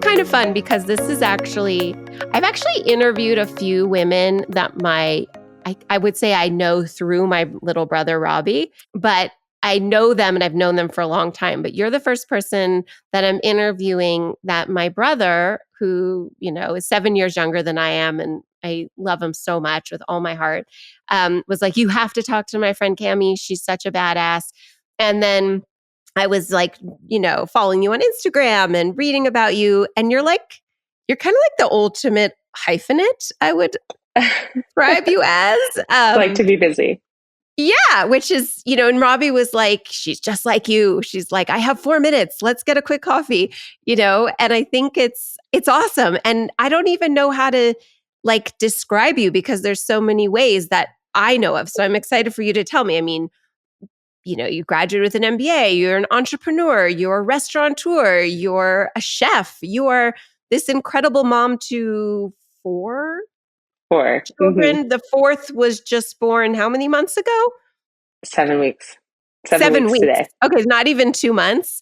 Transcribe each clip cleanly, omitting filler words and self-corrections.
kind of fun because this is actually, I've actually interviewed a few women that I would say I know through my little brother, Robbie, but I know them and I've known them for a long time. But you're the first person that I'm interviewing that my brother, who, is 7 years younger than I am, and I love him so much with all my heart, was like, you have to talk to my friend Cammy. She's such a badass. And then I was like, following you on Instagram and reading about you. And you're kind of like the ultimate hyphenate, I would describe you as. Like to be busy. Yeah, which is, and Robbie was like, she's just like you. She's like, I have 4 minutes. Let's get a quick coffee, and I think it's awesome. And I don't even know how to describe you because there's so many ways that I know of. So I'm excited for you to tell me. I mean, you graduated with an MBA, you're an entrepreneur, you're a restaurateur, you're a chef, you're this incredible mom to 4 children. Mm-hmm. The 4th was just born how many months ago? 7 weeks. 7 weeks today. Okay, not even 2 months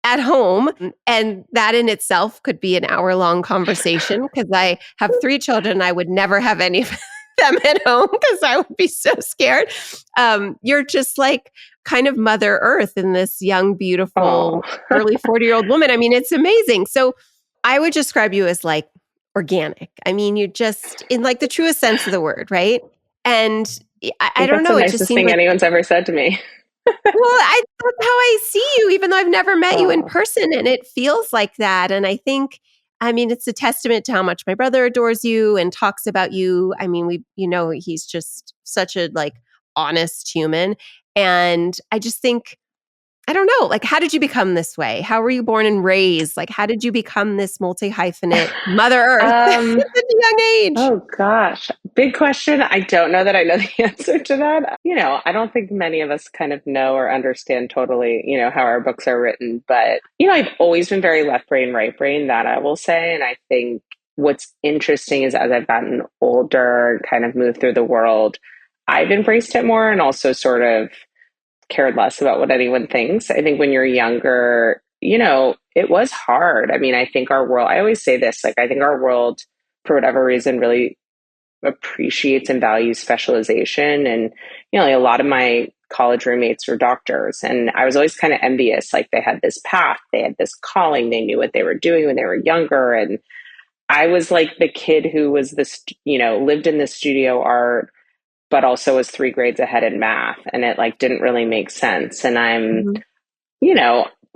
at home. And that in itself could be an hour-long conversation because I have 3 children. I would never have any of them at home because I would be so scared. You're just like kind of Mother Earth in this young, beautiful, early 40-year-old woman. I mean, it's amazing. So I would describe you as like organic. I mean, you're just in like the truest sense of the word, right? And I don't know. That's the it nicest just thing seems like, anyone's ever said to me. well, that's how I see you, even though I've never met you in person, and it feels like that. And I think, it's a testament to how much my brother adores you and talks about you. I mean, he's just such a honest human. And I just think, I don't know, how did you become this way? How were you born and raised? How did you become this multi-hyphenate Mother Earth at such a young age? Oh gosh, big question. I don't know that I know the answer to that. I don't think many of us kind of know or understand totally, how our books are written. But, I've always been very left brain, right brain, that I will say. And I think what's interesting is as I've gotten older and kind of moved through the world, I've embraced it more and also sort of cared less about what anyone thinks. I think when you're younger, it was hard. I mean, I think our world, I always say this, I think our world, for whatever reason, really appreciates and values specialization. And, a lot of my college roommates were doctors. And I was always kind of envious. They had this path, they had this calling, they knew what they were doing when they were younger. And I was like the kid who was this, lived in the studio art, but also was 3 grades ahead in math. And it didn't really make sense. And I'm,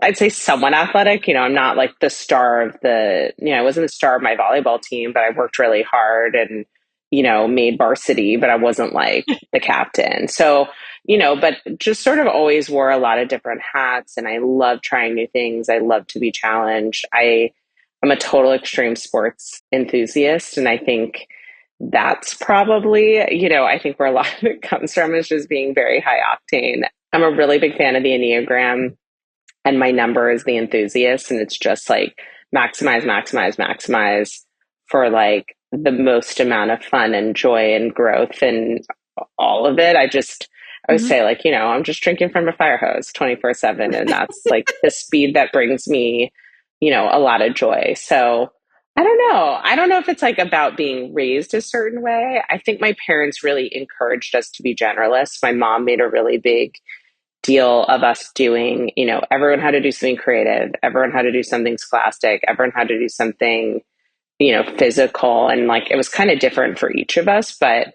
I'd say somewhat athletic. I'm not the star of I wasn't the star of my volleyball team, but I worked really hard and, made varsity, but I wasn't the captain. So, but just sort of always wore a lot of different hats. And I love trying new things. I love to be challenged. I'm a total extreme sports enthusiast. And I think that's probably, I think where a lot of it comes from is just being very high octane. I'm a really big fan of the Enneagram, and my number is the enthusiast. And it's just maximize, maximize, maximize for the most amount of fun and joy and growth and all of it. I would say I'm just drinking from a fire hose 24/7. And that's the speed that brings me, a lot of joy. So I don't know. I don't know if it's about being raised a certain way. I think my parents really encouraged us to be generalists. My mom made a really big deal of us doing, everyone had to do something creative. Everyone had to do something scholastic. Everyone had to do something, physical. And it was kind of different for each of us. But,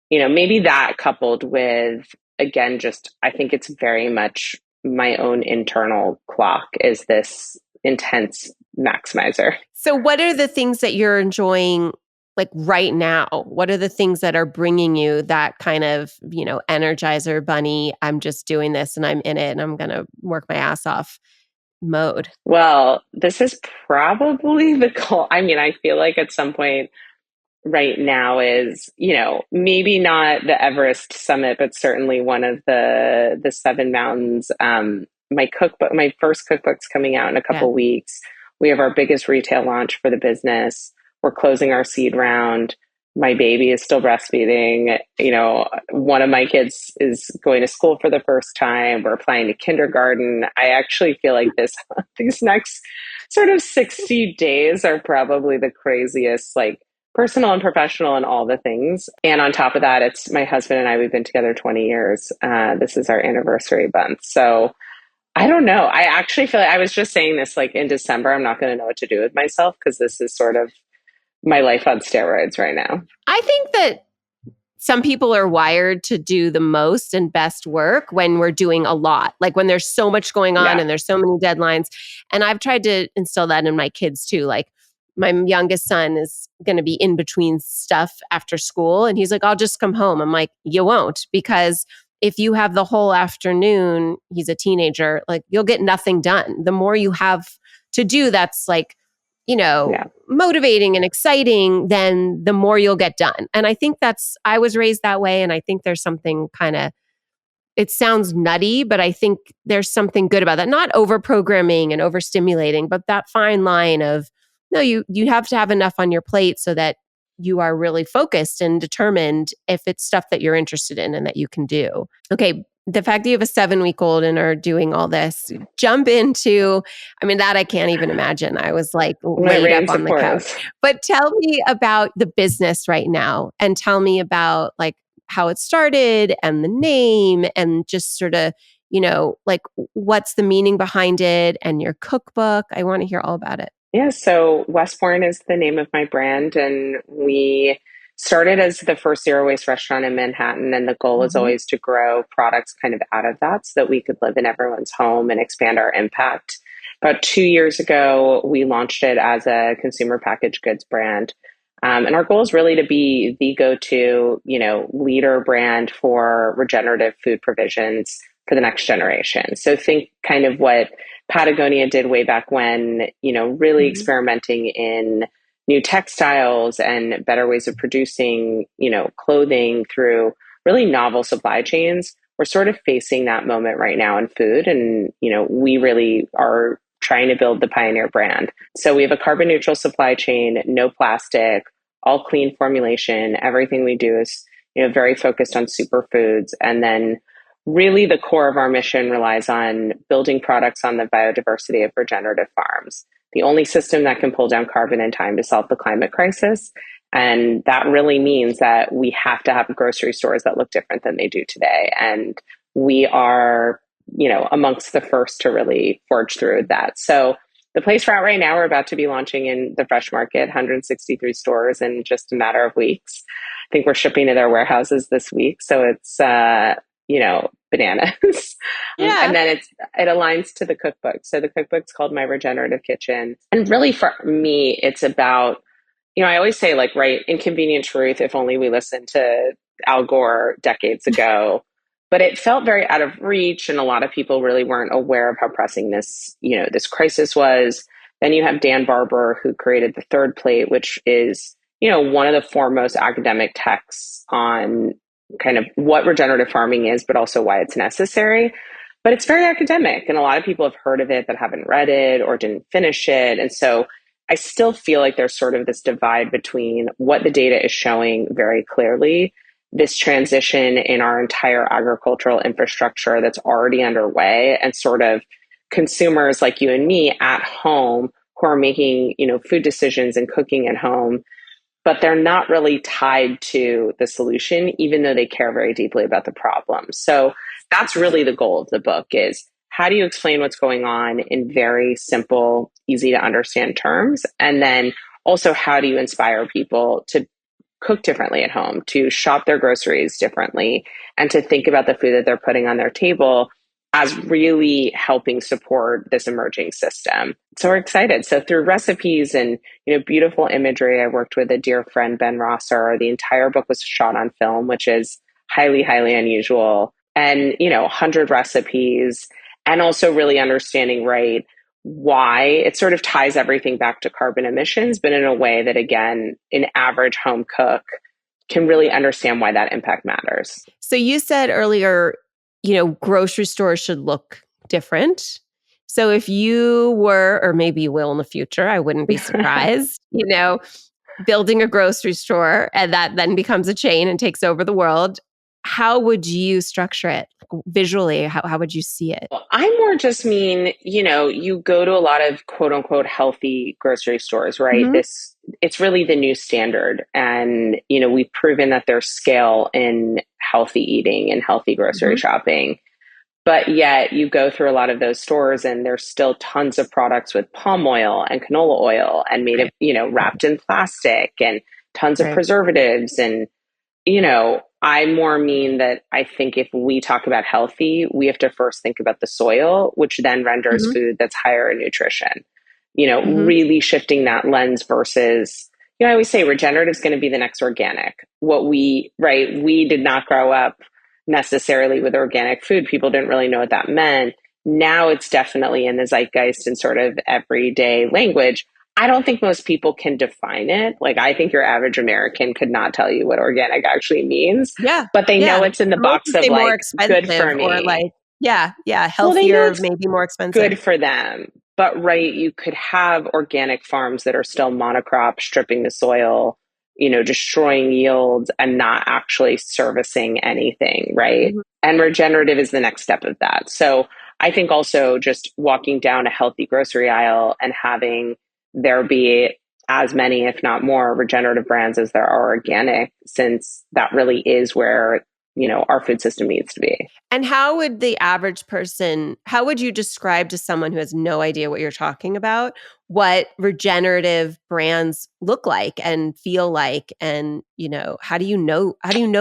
maybe that coupled with, again, just, I think it's very much my own internal clock is this intense maximizer. So what are the things that you're enjoying right now? What are the things that are bringing you that kind of, energizer bunny, I'm just doing this and I'm in it and I'm going to work my ass off mode? Well, this is probably the goal. I mean, I feel at some point right now is, maybe not the Everest summit, but certainly one of the 7 mountains. My first cookbook's coming out in a couple weeks. We have our biggest retail launch for the business. We're closing our seed round. My baby is still breastfeeding. One of my kids is going to school for the first time. We're applying to kindergarten. I actually feel like these next sort of 60 days are probably the craziest, like personal and professional and all the things. And on top of that, it's my husband and I, we've been together 20 years. This is our anniversary month. So I don't know. I actually feel like I was just saying this like in December, I'm not going to know what to do with myself because this is sort of my life on steroids right now. I think that some people are wired to do the most and best work when we're doing a lot, like when there's so much going on Yeah. and there's so many deadlines. And I've tried to instill that in my kids too. Like my youngest son is going to be in between stuff after school. And he's like, I'll just come home. I'm like, you won't, because if you have the whole afternoon, he's a teenager, like you'll get nothing done. The more you have to do, that's like, Yeah. motivating and exciting, then the more you'll get done. And I think I was raised that way. And I think there's something kind of, it sounds nutty, but I think there's something good about that. Not over programming and overstimulating, but that fine line of, no, you have to have enough on your plate so that you are really focused and determined if it's stuff that you're interested in and that you can do. Okay. The fact that you have a 7-week-old and are doing all this, jump into, I mean, that I can't even imagine. I was like laid up on the couch. But tell me about the business right now and tell me about like how it started and the name and just sort of, like what's the meaning behind it and your cookbook. I want to hear all about it. Yeah, so Bourne is the name of my brand, and we started as the first zero waste restaurant in Manhattan. And the goal is always to grow products kind of out of that so that we could live in everyone's home and expand our impact. About 2 years ago, we launched it as a consumer packaged goods brand. And our goal is really to be the go-to, leader brand for regenerative food provisions for the next generation. So think kind of what Patagonia did way back when, really experimenting in new textiles and better ways of producing, clothing through really novel supply chains. We're sort of facing that moment right now in food. And, we really are trying to build the pioneer brand. So we have a carbon neutral supply chain, no plastic, all clean formulation. Everything we do is, very focused on superfoods. And then really the core of our mission relies on building products on the biodiversity of regenerative farms, the only system that can pull down carbon in time to solve the climate crisis. And that really means that we have to have grocery stores that look different than they do today. And we are, amongst the first to really forge through that. So the place we're at right now, we're about to be launching in the Fresh Market, 163 stores in just a matter of weeks. I think we're shipping to their warehouses this week. So it's, bananas. Yeah. And then it aligns to the cookbook. So the cookbook's called My Regenerative Kitchen. And really for me, it's about, I always say like, right, inconvenient truth, if only we listened to Al Gore decades ago. But it felt very out of reach, and a lot of people really weren't aware of how pressing this crisis was. Then you have Dan Barber, who created The Third Plate, which is, one of the foremost academic texts on kind of what regenerative farming is, but also why it's necessary. But it's very academic, and a lot of people have heard of it but haven't read it or didn't finish it. And so I still feel like there's sort of this divide between what the data is showing very clearly, this transition in our entire agricultural infrastructure that's already underway, and sort of consumers like you and me at home who are making, food decisions and cooking at home, but they're not really tied to the solution, even though they care very deeply about the problem. So that's really the goal of the book is how do you explain what's going on in very simple, easy to understand terms? And then also, how do you inspire people to cook differently at home, to shop their groceries differently, and to think about the food that they're putting on their table as really helping support this emerging system. So we're excited. So through recipes and beautiful imagery, I worked with a dear friend, Ben Rosser. The entire book was shot on film, which is highly, highly unusual. And 100 recipes, and also really understanding, right, why it sort of ties everything back to carbon emissions, but in a way that, again, an average home cook can really understand why that impact matters. So you said earlier, grocery stores should look different. So if you were, or maybe you will in the future, I wouldn't be surprised, building a grocery store and that then becomes a chain and takes over the world, how would you structure it visually? How would you see it? I more just mean, you go to a lot of quote unquote healthy grocery stores, right? Mm-hmm. It's really the new standard. And, we've proven that there's scale in healthy eating and healthy grocery Mm-hmm. shopping. But yet you go through a lot of those stores and there's still tons of products with palm oil and canola oil and made of, Right. wrapped in plastic and tons of Right. preservatives. And I more mean that I think if we talk about healthy, we have to first think about the soil, which then renders Mm-hmm. food that's higher in nutrition. Mm-hmm. Really shifting that lens versus, I always say regenerative is going to be the next organic. Right, we did not grow up necessarily with organic food. People didn't really know what that meant. Now it's definitely in the zeitgeist and sort of everyday language. I don't think most people can define it. Like, I think your average American could not tell you what organic actually means, Yeah. but they know Yeah. it's in the Most box would of say more like, good for expensive or me. like, yeah, Well, they know healthier, it's maybe more expensive. good for them. But, right, you could have organic farms that are still monocrop, stripping the soil, destroying yields and not actually servicing anything, right? Mhm. And regenerative is the next step of that. So I think also just walking down a healthy grocery aisle and having there be as many, if not more, regenerative brands as there are organic, since that really is where, our food system needs to be. And how would you describe to someone who has no idea what you're talking about, what regenerative brands look like and feel like? And, how do you know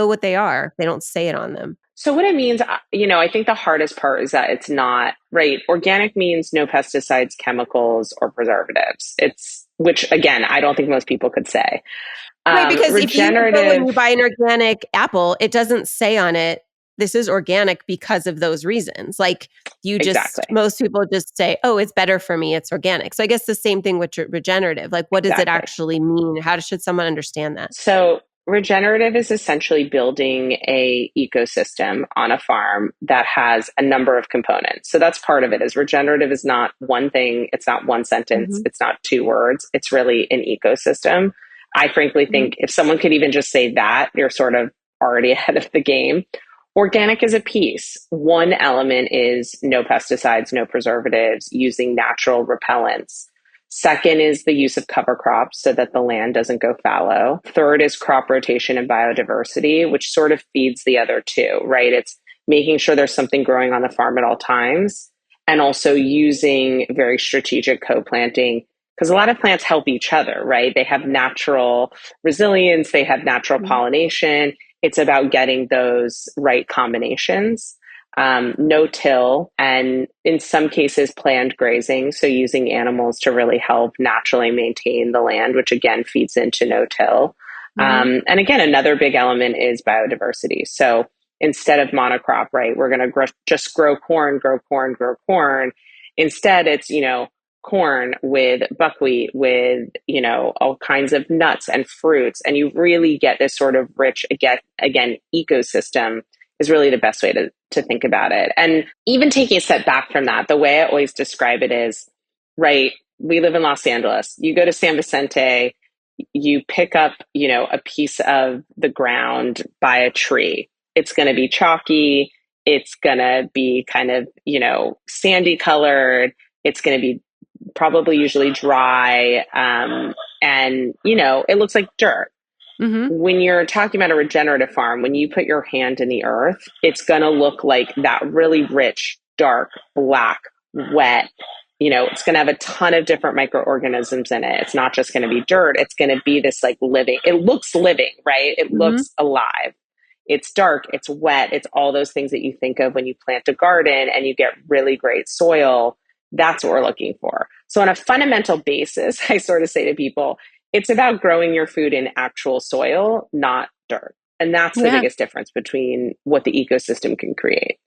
what they are? They don't say it on them. So what it means, I think the hardest part is that it's not right. Organic means no pesticides, chemicals, or preservatives. Which again, I don't think most people could say. Right, because if you go and Regenerative, you buy an organic apple, it doesn't say on it, this is organic because of those reasons. Like exactly, most people just say, oh, it's better for me, it's organic. So I guess the same thing with regenerative. Like, what does it exactly. actually mean? How should someone understand that? So regenerative is essentially building a ecosystem on a farm that has a number of components. So that's part of it. Is regenerative is not one thing, it's not one sentence, Hmm. it's not two words, it's really an ecosystem. I frankly Hmm. think if someone could even just say that, you're sort of already ahead of the game. Organic is a piece. One element is no pesticides, no preservatives, using natural repellents. Second is the use of cover crops so that the land doesn't go fallow. Third is crop rotation and biodiversity, which sort of feeds the other two, right? It's making sure there's something growing on the farm at all times, and also using very strategic co-planting, because a lot of plants help each other, right? They have natural resilience, they have natural Hmm. pollination. It's about getting those right combinations. No till, and in some cases, planned grazing. So, using animals to really help naturally maintain the land, which again feeds into no till. Hmm. And again, another big element is biodiversity. So, instead of monocrop, right, we're going to just grow corn, grow corn, grow corn. Instead, it's, corn with buckwheat, with, all kinds of nuts and fruits. And you really get this sort of rich, again ecosystem is really the best way to think about it. And even taking a step back from that, the way I always describe it is, right, we live in Los Angeles. You go to San Vicente, you pick up, a piece of the ground by a tree. It's going to be chalky. It's going to be kind of, sandy colored. It's going to be probably usually dry. And, it looks like dirt. Hmm. When you're talking about a regenerative farm, when you put your hand in the earth, it's going to look like that really rich, dark, black, wet. It's going to have a ton of different microorganisms in it. It's not just going to be dirt. It's going to be this like living, it looks living, right? It Hmm. looks alive. It's dark, it's wet, it's all those things that you think of when you plant a garden and you get really great soil. That's what we're looking for. So, on a fundamental basis, I sort of say to people, it's about growing your food in actual soil, not dirt. And that's the Yeah. biggest difference between what the ecosystem can create.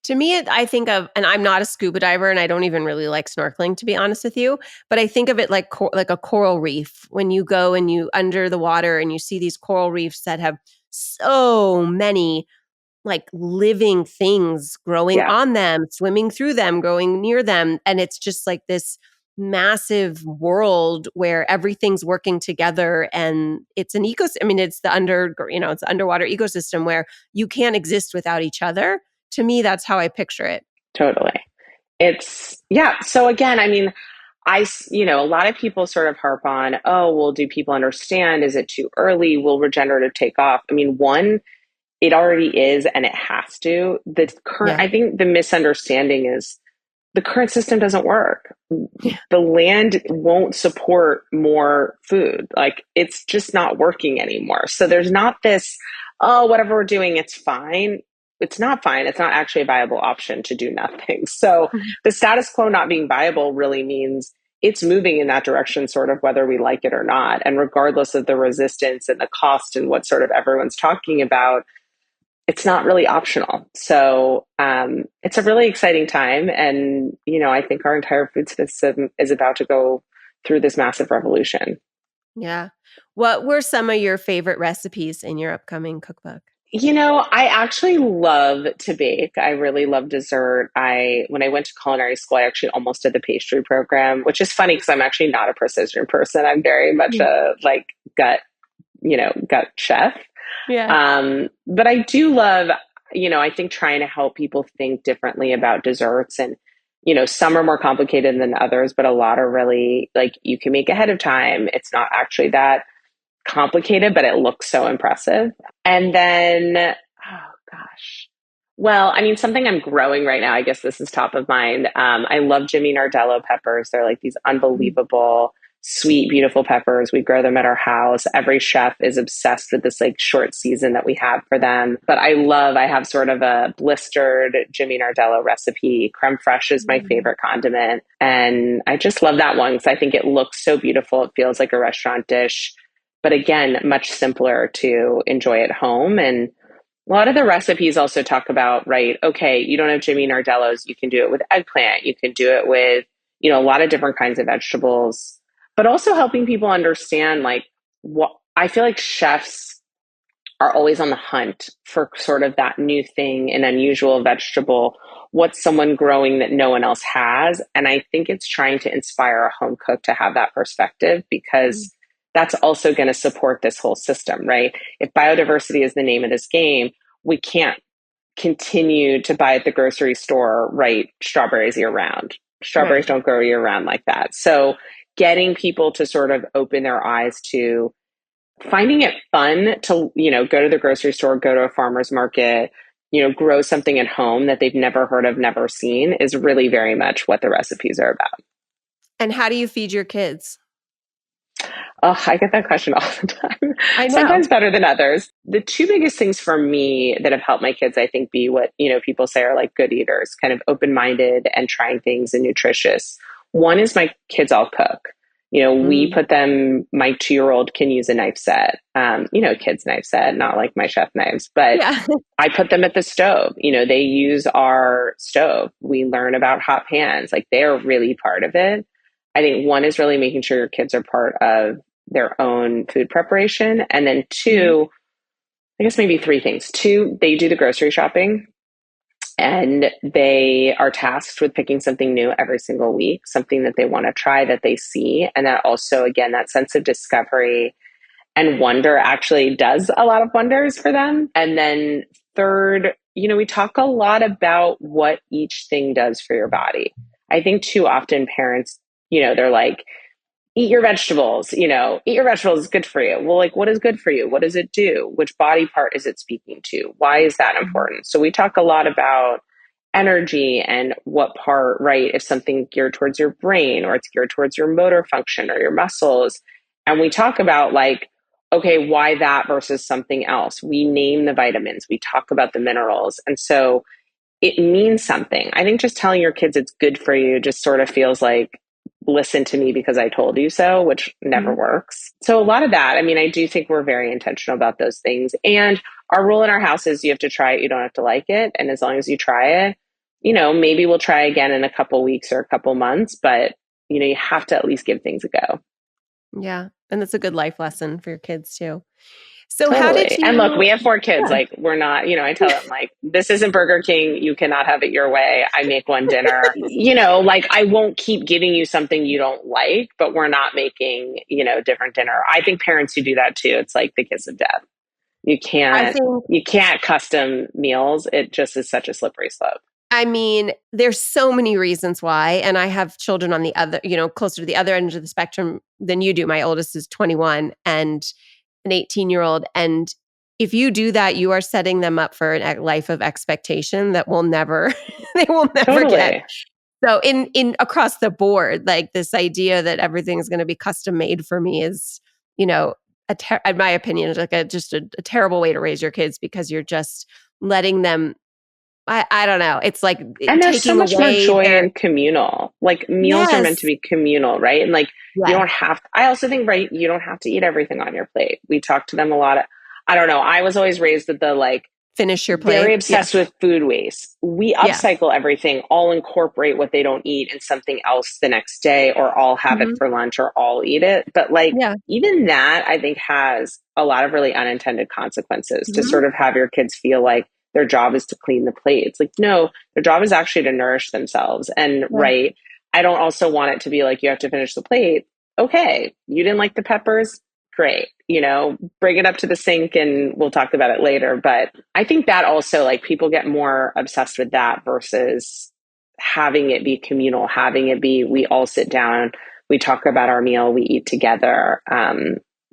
To me, I think of, and I'm not a scuba diver, and I don't even really like snorkeling, to be honest with you. But I think of it like like a coral reef. When you go and you under the water and you see these coral reefs that have so many like living things growing Yeah. on them, swimming through them, growing near them, and it's just like this massive world where everything's working together, and it's an ecosystem. I mean, it's the it's the underwater ecosystem where you can't exist without each other. To me, that's how I picture it. Totally. It's, yeah. So again, I mean, a lot of people sort of harp on, oh, well, do people understand? Is it too early? Will regenerative take off? I mean, one, it already is and it has to. Yeah. I think the misunderstanding is the current system doesn't work. Yeah. The land won't support more food. Like it's just not working anymore. So there's not this, oh, whatever we're doing, it's fine. It's not fine. It's not actually a viable option to do nothing. So the status quo not being viable really means it's moving in that direction, sort of whether we like it or not. And regardless of the resistance and the cost and what sort of everyone's talking about, it's not really optional. So it's a really exciting time. And, I think our entire food system is about to go through this massive revolution. Yeah. What were some of your favorite recipes in your upcoming cookbook? I actually love to bake. I really love dessert. When I went to culinary school, I actually almost did the pastry program, which is funny because I'm actually not a precision person. I'm very much a like gut chef. Yeah. But I do love, I think trying to help people think differently about desserts. And, some are more complicated than others, but a lot are really like you can make ahead of time. It's not actually that complicated, but it looks so impressive. And then, oh gosh. Well, I mean, something I'm growing right now, I guess this is top of mind. I love Jimmy Nardello peppers. They're like these unbelievable, sweet, beautiful peppers. We grow them at our house. Every chef is obsessed with this like short season that we have for them. But I have sort of a blistered Jimmy Nardello recipe. Creme fraiche is my favorite condiment. And I just love that one because I think it looks so beautiful. It feels like a restaurant dish. But again, much simpler to enjoy at home. And a lot of the recipes also talk about, right, okay, you don't have Jimmy Nardello's, you can do it with eggplant, you can do it with, a lot of different kinds of vegetables, but also helping people understand like what I feel like chefs are always on the hunt for sort of that new thing, an unusual vegetable, what's someone growing that no one else has. And I think it's trying to inspire a home cook to have that perspective because that's also going to support this whole system, right? If biodiversity is the name of this game, we can't continue to buy at the grocery store, right? Strawberries year round. Strawberries Right. don't grow year round like that. So getting people to sort of open their eyes to finding it fun to, go to the grocery store, go to a farmer's market, grow something at home that they've never heard of, never seen is really very much what the recipes are about. And how do you feed your kids? Oh, I get that question all the time. I know. Sometimes better than others. The two biggest things for me that have helped my kids, I think, be what, people say are like good eaters, kind of open-minded and trying things and nutritious. One is my kids all cook. We put them, my 2-year-old can use a knife set, kids knife set, not like my chef knives, but Yeah. I put them at the stove. They use our stove. We learn about hot pans. Like they're really part of it. I think one is really making sure your kids are part of their own food preparation. And then two, I guess maybe three things. Two, they do the grocery shopping and they are tasked with picking something new every single week, something that they want to try that they see. And that also, again, that sense of discovery and wonder actually does a lot of wonders for them. And then third, we talk a lot about what each thing does for your body. I think too often parents, they're like, eat your vegetables, eat your vegetables is good for you. Well, like, what is good for you? What does it do? Which body part is it speaking to? Why is that important? So we talk a lot about energy and what part, right? If something geared towards your brain or it's geared towards your motor function or your muscles. And we talk about like, okay, why that versus something else? We name the vitamins, we talk about the minerals. And so it means something. I think just telling your kids it's good for you just sort of feels like, listen to me because I told you so, which never works. So a lot of that, I mean, I do think we're very intentional about those things. And our rule in our house is you have to try it, you don't have to like it. And as long as you try it, maybe we'll try again in a couple weeks or a couple months, but you have to at least give things a go. Yeah. And that's a good life lesson for your kids too. So how did Totally. And look, you, we have four kids. yeah. Like, we're not, I tell them, like, this isn't Burger King. You cannot have it your way. I make one dinner. Like, I won't keep giving you something you don't like, but we're not making, different dinner. I think parents who do that too, it's like the kiss of death. You I can't, think, you can't custom meals. It just is such a slippery slope. I mean, there's so many reasons why. And I have children on the other, closer to the other end of the spectrum than you do. My oldest is 21 and an 18-year-old. And if you do that, you are setting them up for a life of expectation that will never, they will never get. Totally. So in across the board, like this idea that everything is going to be custom made for me is, in my opinion, is like just a terrible way to raise your kids because you're just letting them. I don't know. It's like And there's so taking much more away joy their in communal. Like, meals are meant to yes, be communal, right? And like, you yes. don't have, I also think, right, you don't have to eat everything on your plate. We talk to them a lot. I don't know. I was always raised with the like, Finish your very plate. Yeah, obsessed with food waste. We yeah. upcycle everything, all incorporate what they don't eat in something else the next day, or all have it Hmm. for lunch, or all eat it. But like, Yeah. even that, I think, has a lot of really unintended consequences to Hmm. sort of have your kids feel like their job is to clean the plate. It's like, no, their job is actually to nourish themselves. And Yeah. right, I don't also want it to be like, you have to finish the plate. Okay, you didn't like the peppers? Great. Bring it up to the sink and we'll talk about it later. But I think that also, like, people get more obsessed with that versus having it be communal, having it be, we all sit down, we talk about our meal, we eat together.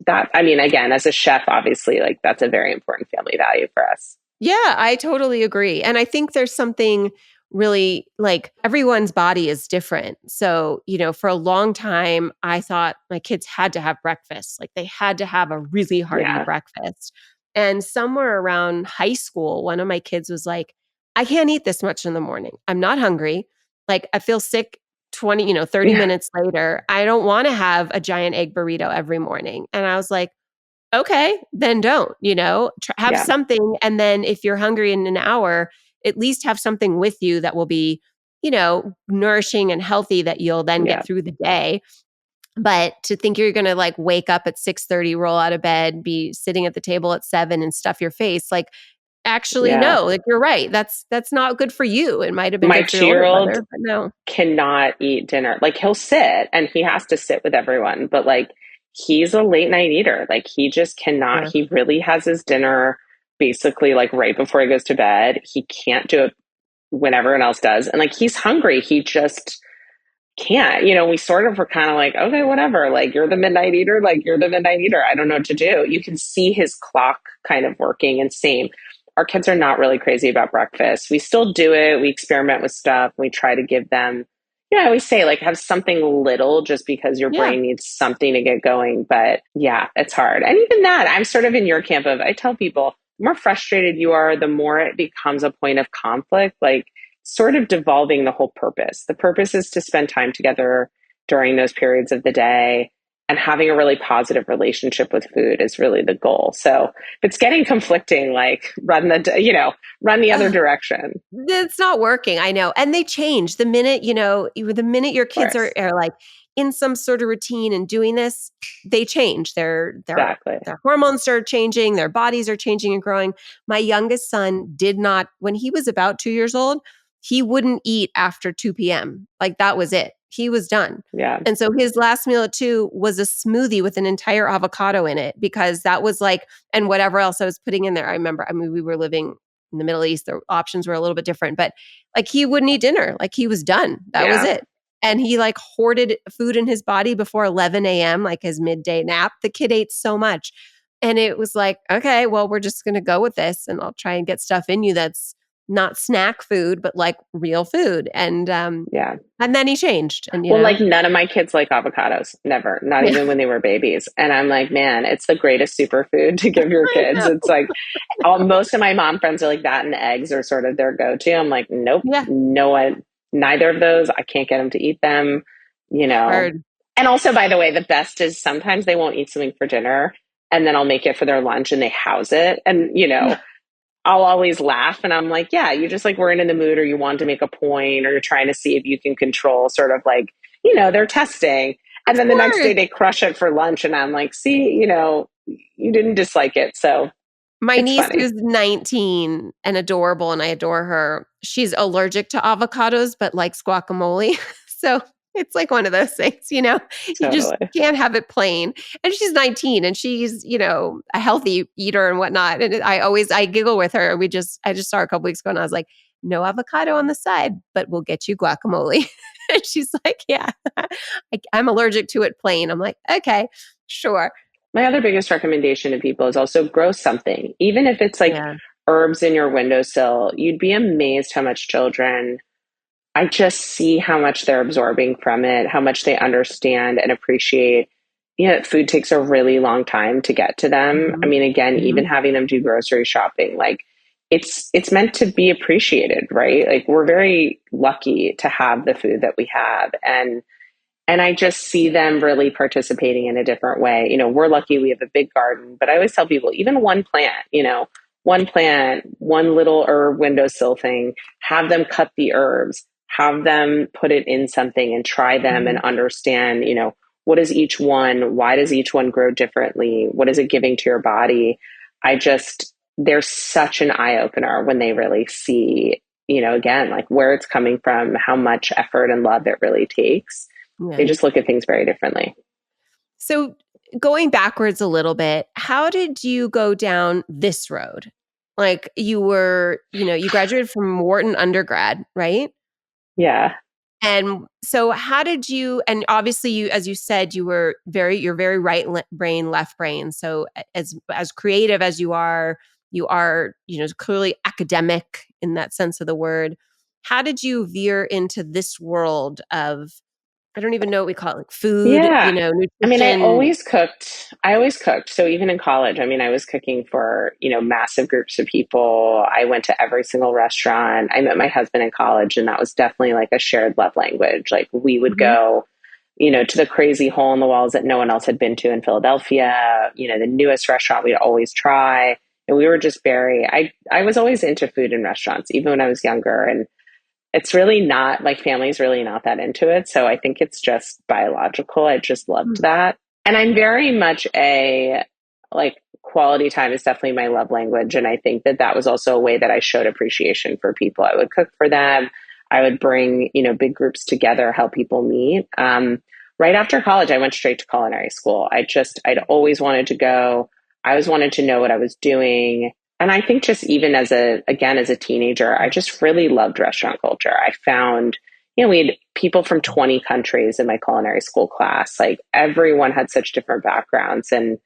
That, I mean, again, as a chef, obviously, like, that's a very important family value for us. Yeah, I totally agree. And I think there's something really like everyone's body is different. So, for a long time, I thought my kids had to have breakfast. Like they had to have a really hearty Yeah. breakfast. And somewhere around high school, one of my kids was like, I can't eat this much in the morning. I'm not hungry. Like I feel sick 20, 30 Yeah. minutes later. I don't want to have a giant egg burrito every morning. And I was like, okay, then don't, have Yeah. something. And then if you're hungry in an hour, at least have something with you that will be, nourishing and healthy that you'll then Yeah. get through the day. But to think you're going to like wake up at 6:30, roll out of bed, be sitting at the table at 7 and stuff your face, like actually Yeah. no, like you're right. That's not good for you. It might have been My good for your 2 year older old brother, but no. cannot eat dinner. Like, he'll sit and he has to sit with everyone, but like, he's a late night eater. Like, he just cannot, Yeah. he really has his dinner basically like right before he goes to bed. He can't do it when everyone else does. And like, he's hungry. He just can't. We sort of were kind of like, okay, whatever. Like, you're the midnight eater. Like, you're the midnight eater. I don't know what to do. You can see his clock kind of working. And same, our kids are not really crazy about breakfast. We still do it. We experiment with stuff. We try to give them, I always say, like, have something little just because your Yeah. brain needs something to get going. But yeah, it's hard. And even that, I'm sort of in your camp of, I tell people, the more frustrated you are, the more it becomes a point of conflict. Like, sort of devolving the whole purpose. The purpose is to spend time together during those periods of the day, and having a really positive relationship with food is really the goal. So if it's getting conflicting, like, run the other direction. It's not working. I know. And they change the minute, the minute your Of kids course. are like in some sort of routine and doing this, they change. Exactly. Their hormones start changing, their bodies are changing and growing. My youngest son did not, when he was about 2 years old, he wouldn't eat after 2 p.m. Like that was it. He was done. Yeah. And so his last meal at 2 was a smoothie with an entire avocado in it because that was like, and whatever else I was putting in there. I mean, we were living in the Middle East, the options were a little bit different, but like he wouldn't eat dinner. Like he was done. That was Yeah. it. And he like hoarded food in his body before 11 a.m., like his midday nap. The kid ate so much. And it was like, okay, well, we're just going to go with this. And I'll try and get stuff in you that's not snack food, but like real food. Yeah. And then he changed. And, Well, like, none of my kids like avocados, never, not yeah, even when they were babies. And I'm like, man, it's the greatest superfood to give your I kids. know. It's like, most of my mom friends are like, that and eggs are sort of their go-to. I'm like, nope, Yeah. no one, neither of those. I can't get them to eat them, you know. Hard. And also, by the way, the best is sometimes they won't eat something for dinner, and then I'll make it for their lunch and they house it. And, I'll always laugh, and I'm like, yeah, you just like weren't in the mood, or you want to make a point, or you're trying to see if you can control, sort of like, they're testing. And Of then the next course. day they crush it for lunch, and I'm like, see, you didn't dislike it. So My it's niece, funny. who's 19 and adorable, and I adore her, she's allergic to avocados but likes guacamole. So it's like one of those things, you just Totally. can't have it plain. And she's 19 and she's, a healthy eater and whatnot. And I giggle with her. I just saw her a couple weeks ago and I was like, no avocado on the side, but we'll get you guacamole. And she's like, yeah, I'm allergic to it plain. I'm like, okay, sure. My other biggest recommendation to people is also grow something, even if it's like Yeah. herbs in your windowsill. You'd be amazed how much children, I just see how much they're absorbing from it, how much they understand and appreciate. Food takes a really long time to get to them. I Mhm. mean, again, even Mhm. having them do grocery shopping, like it's meant to be appreciated, right? Like we're very lucky to have the food that we have. And I just see them really participating in a different way. We're lucky we have a big garden, but I always tell people, even one plant, one little herb windowsill thing, have them cut the herbs, have them put it in something and try them and Mhm. understand, what is each one? Why does each one grow differently? What is it giving to your body? There's such an eye opener when they really see, again, like where it's coming from, how much effort and love it really takes. They Yeah. just look at things very differently. So going backwards a little bit, how did you go down this road? Like you graduated from Wharton undergrad, right? Yeah. And so how did you, and obviously you, as you said, you're very brain, left brain. So as creative as you are, clearly academic in that sense of the word. How did you veer into this world of, I don't even know what we call it, like food, Yeah. I mean, nutrition? I always cooked. So even in college, I mean, I was cooking for, massive groups of people. I went to every single restaurant. I met my husband in college, and that was definitely like a shared love language. Like we would Mhm. go, to the crazy hole in the walls that no one else had been to in Philadelphia, the newest restaurant we'd always try. And we were just I was always into food and restaurants, even when I was younger. And it's really not, my family's really not that into it. So I think it's just biological. I just loved Mm. that. And I'm very much like, quality time is definitely my love language. And I think that that was also a way that I showed appreciation for people. I would cook for them. I would bring, big groups together, help people meet. Right after college, I went straight to culinary school. I'd always wanted to go. I always wanted to know what I was doing. And I think just even as a teenager, I just really loved restaurant culture. I found, we had people from 20 countries in my culinary school class. Like everyone had such different backgrounds. And,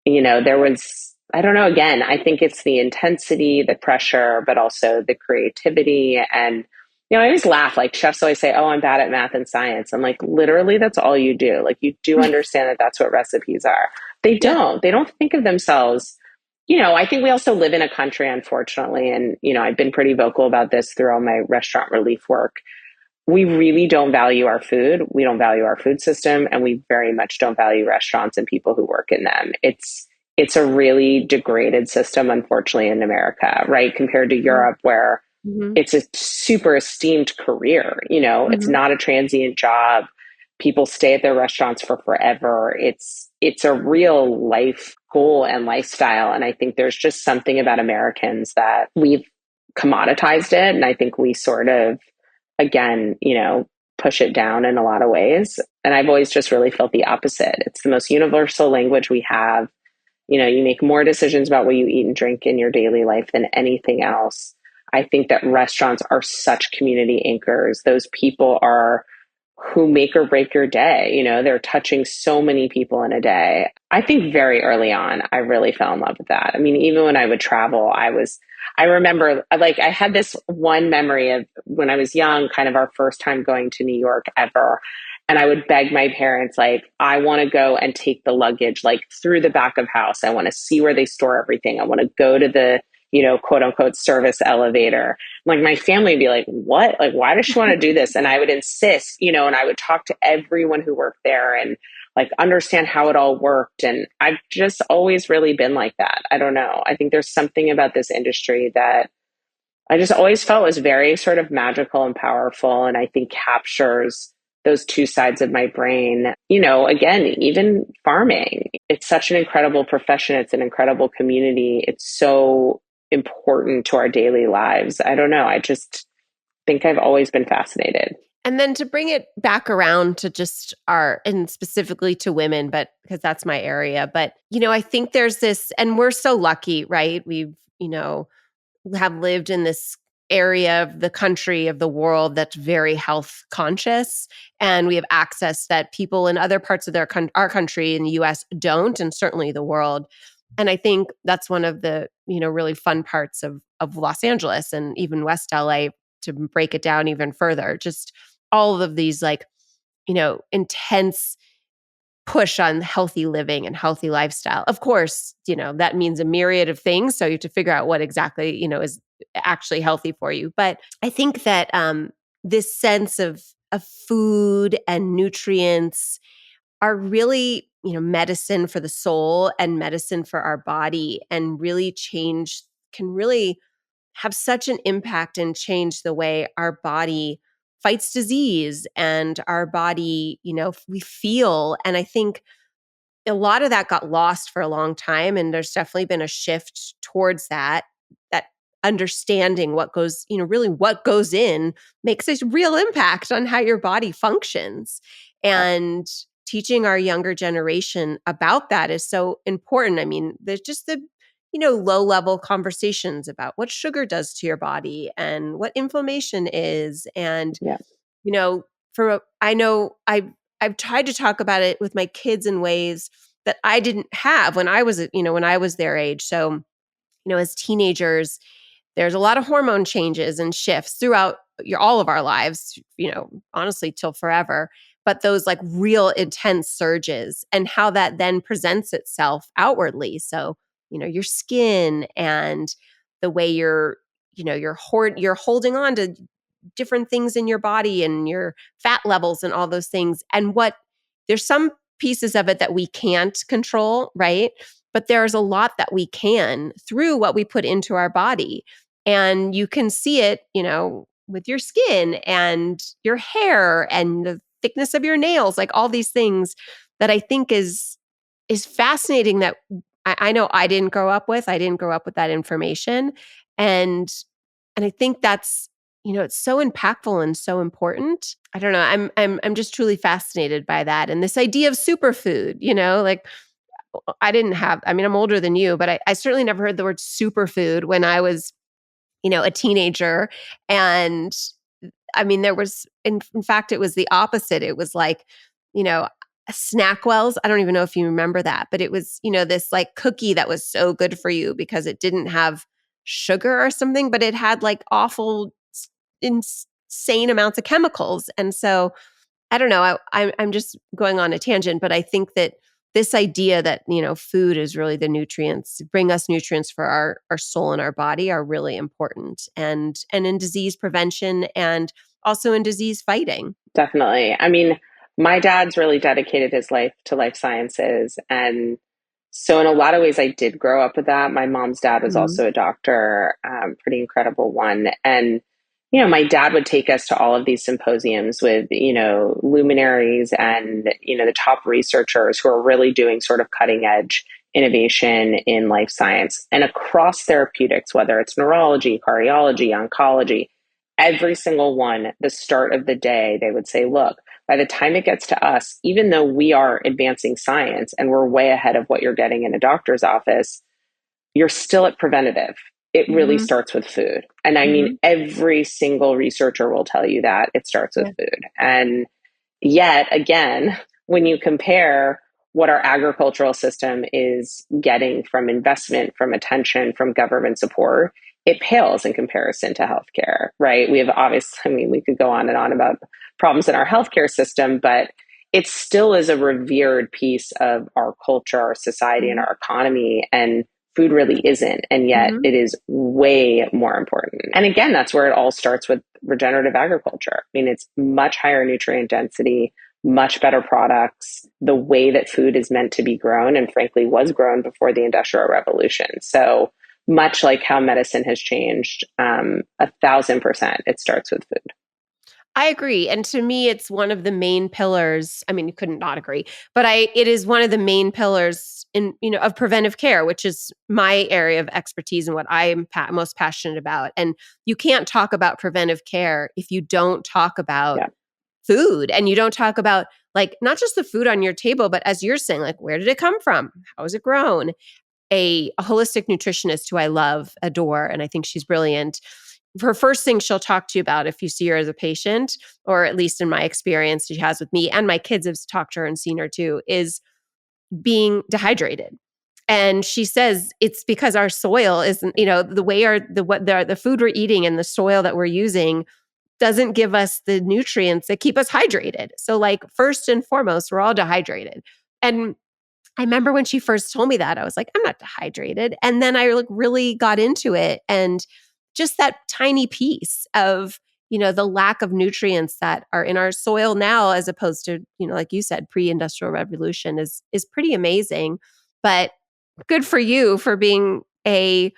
there was, I don't know, again, I think it's the intensity, the pressure, but also the creativity. And, I always laugh, like chefs always say, oh, I'm bad at math and science. I'm like, literally, that's all you do. Like you do understand that that's what recipes are. Yeah. They don't think of themselves. I think we also live in a country, unfortunately, and, I've been pretty vocal about this through all my restaurant relief work. We really don't value our food. We don't value our food system, and we very much don't value restaurants and people who work in them. It's a really degraded system, unfortunately, in America, right? Compared to Mhm. Europe, where Mhm. it's a super esteemed career. It's Mhm. not a transient job. People stay at their restaurants for forever. It's a real life goal and lifestyle. And I think there's just something about Americans that we've commoditized it. And I think we sort of, again, push it down in a lot of ways. And I've always just really felt the opposite. It's the most universal language we have. You make more decisions about what you eat and drink in your daily life than anything else. I think that restaurants are such community anchors. Those people are who make or break your day. They're touching so many people in a day. I think very early on, I really fell in love with that. I mean, even when I would travel, I remember like I had this one memory of when I was young, kind of our first time going to New York ever. And I would beg my parents, like, I want to go and take the luggage, like through the back of house. I want to see where they store everything. I want to go to the, quote unquote service elevator. Like my family would be like, what? Like, why does she want to do this? And I would insist, and I would talk to everyone who worked there and like understand how it all worked. And I've just always really been like that. I don't know. I think there's something about this industry that I just always felt was very sort of magical and powerful. And I think captures those two sides of my brain. You know, again, even farming, it's such an incredible profession. It's an incredible community. It's so important to our daily lives. I don't know. I just think I've always been fascinated. And then to bring it back around to just and specifically to women, but because that's my area. But, I think there's this, and we're so lucky, right? We've, have lived in this area of the country, of the world that's very health conscious. And we have access that people in other parts of our country in the US don't, and certainly the world. And I think that's one of the, really fun parts of Los Angeles and even West LA, to break it down even further. Just all of these intense push on healthy living and healthy lifestyle. Of course, that means a myriad of things. So you have to figure out what exactly, is actually healthy for you. But I think that this sense of food and nutrients are really, medicine for the soul and medicine for our body, and really can really have such an impact and change the way our body fights disease and our body, we feel. And I think a lot of that got lost for a long time. And there's definitely been a shift towards that understanding what goes, really what goes in makes a real impact on how your body functions. And teaching our younger generation about that is so important. I mean, there's just the low level conversations about what sugar does to your body and what inflammation is. And, Yeah. I know I've tried to talk about it with my kids in ways that I didn't have when I was, when I was their age. So, as teenagers, there's a lot of hormone changes and shifts throughout all of our lives, honestly, till forever. But those like real intense surges and how that then presents itself outwardly. So, your skin and the way you're holding on to different things in your body and your fat levels and all those things. And there's some pieces of it that we can't control, right? But there's a lot that we can through what we put into our body. And you can see it, with your skin and your hair and the thickness of your nails, like all these things that I think is fascinating that I know I didn't grow up with. I didn't grow up with that information. And I think that's, it's so impactful and so important. I don't know. I'm just truly fascinated by that. And this idea of superfood, like I'm older than you, but I certainly never heard the word superfood when I was, a teenager. And I mean, there was, in fact, it was the opposite. It was like, Snackwells. I don't even know if you remember that, but it was, this like cookie that was so good for you because it didn't have sugar or something, but it had like awful, insane amounts of chemicals. And so I don't know, I'm just going on a tangent, but I think that this idea that, food is really the nutrients, bring us nutrients for our soul and our body are really important. And in disease prevention and also in disease fighting. Definitely. I mean, my dad's really dedicated his life to life sciences. And so, in a lot of ways, I did grow up with that. My mom's dad was Mhm. also a doctor, pretty incredible one. And, my dad would take us to all of these symposiums with, luminaries and, the top researchers who are really doing sort of cutting edge innovation in life science and across therapeutics, whether it's neurology, cardiology, oncology. Every single one, the start of the day, they would say, look, by the time it gets to us, even though we are advancing science and we're way ahead of what you're getting in a doctor's office, you're still at preventative. It really Mhm. starts with food. And I mean, Mhm. every single researcher will tell you that it starts with Yeah. food. And yet again, when you compare what our agricultural system is getting from investment, from attention, from government support, it pales in comparison to healthcare, right? We have obviously, I mean, we could go on and on about problems in our healthcare system, but it still is a revered piece of our culture, our society, and Mhm. our economy. And food really isn't. And yet Mhm. it is way more important. And again, that's where it all starts with regenerative agriculture. I mean, it's much higher nutrient density, much better products, the way that food is meant to be grown, and frankly, was grown before the Industrial Revolution. So, much like how medicine has changed, 1,000%, it starts with food. I agree. And to me, it's one of the main pillars. I mean, you couldn't not agree, but it is one of the main pillars of preventive care, which is my area of expertise and what I am most passionate about. And you can't talk about preventive care if you don't talk about Yeah. food, and you don't talk about like not just the food on your table, but as you're saying, like, where did it come from? How was it grown? A holistic nutritionist who I love, adore, and I think she's brilliant. Her first thing she'll talk to you about if you see her as a patient, or at least in my experience she has with me, and my kids have talked to her and seen her too, is being dehydrated. And she says it's because our soil isn't, the way the food we're eating and the soil that we're using doesn't give us the nutrients that keep us hydrated. So like first and foremost, we're all dehydrated. And I remember when she first told me that, I was like, I'm not dehydrated. And then I really got into it. And just that tiny piece of, the lack of nutrients that are in our soil now, as opposed to, like you said, pre-industrial revolution is pretty amazing. But good for you for being a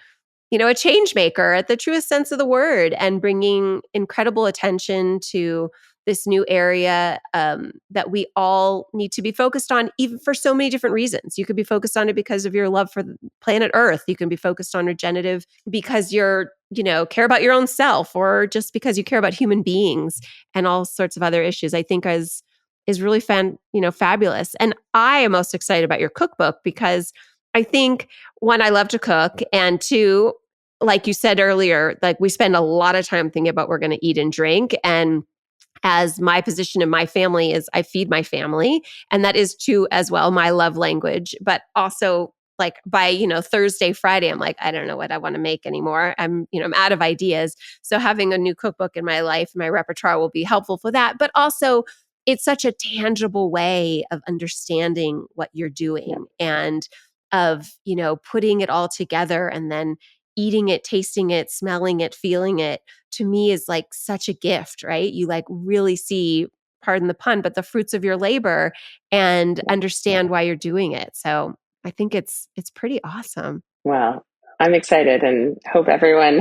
change maker at the truest sense of the word, and bringing incredible attention to this new area that we all need to be focused on, even for so many different reasons. You could be focused on it because of your love for the planet Earth. You can be focused on regenerative because you're, care about your own self, or just because you care about human beings and all sorts of other issues. I think is really fabulous. And I am most excited about your cookbook because I think, one, I love to cook, and two, like you said earlier, like we spend a lot of time thinking about what we're going to eat and drink. And as my position in my family is, I feed my family, and that is too as well my love language. But also, like by Thursday, Friday, I'm like, I don't know what I want to make anymore. I'm out of ideas. So having a new cookbook in my life, my repertoire, will be helpful for that. But also, it's such a tangible way of understanding what you're doing, and of putting it all together and then eating it, tasting it, smelling it, feeling it, to me is like such a gift, right? You like really see, pardon the pun, but the fruits of your labor, and understand why you're doing it. So I think it's pretty awesome. Well, I'm excited and hope everyone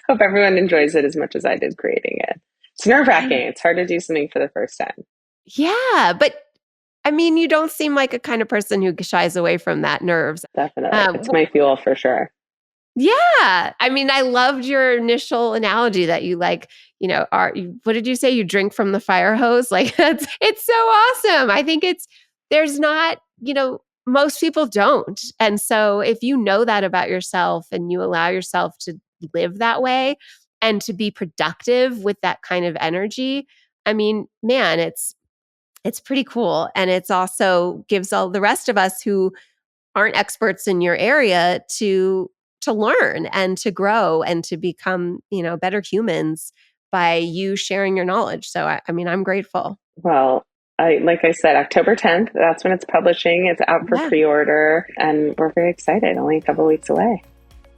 hope everyone enjoys it as much as I did creating it. It's nerve-wracking. It's hard to do something for the first time. Yeah, but I mean, you don't seem like a kind of person who shies away from that nerves. Definitely. It's my fuel for sure. Yeah. I mean, I loved your initial analogy that you what did you say? You drink from the fire hose? Like it's so awesome. I think there's not, most people don't. And so if you know that about yourself and you allow yourself to live that way and to be productive with that kind of energy, I mean, man, it's pretty cool. And it's also gives all the rest of us who aren't experts in your area to learn and to grow and to become, better humans by you sharing your knowledge. So, I mean, I'm grateful. Well, like I said, October 10th, that's when it's publishing. It's out for pre-order, and we're very excited. Only a couple weeks away.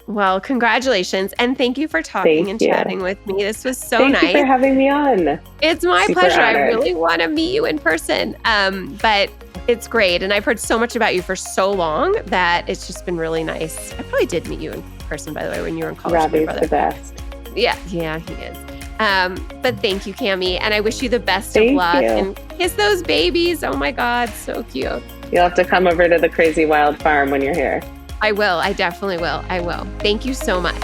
Well, congratulations. And thank you for talking and chatting with me. This was so nice. Thank you for having me on. It's my pleasure. Honored. I really want to meet you in person. But it's great. And I've heard so much about you for so long that it's just been really nice. I probably did meet you in person, by the way, when you were in college. Robbie's the best. Yeah, he is. But thank you, Cami. And I wish you the best of luck. And kiss those babies. Oh my God, so cute. You'll have to come over to the Crazy Wild Farm when you're here. I will. I definitely will. I will. Thank you so much.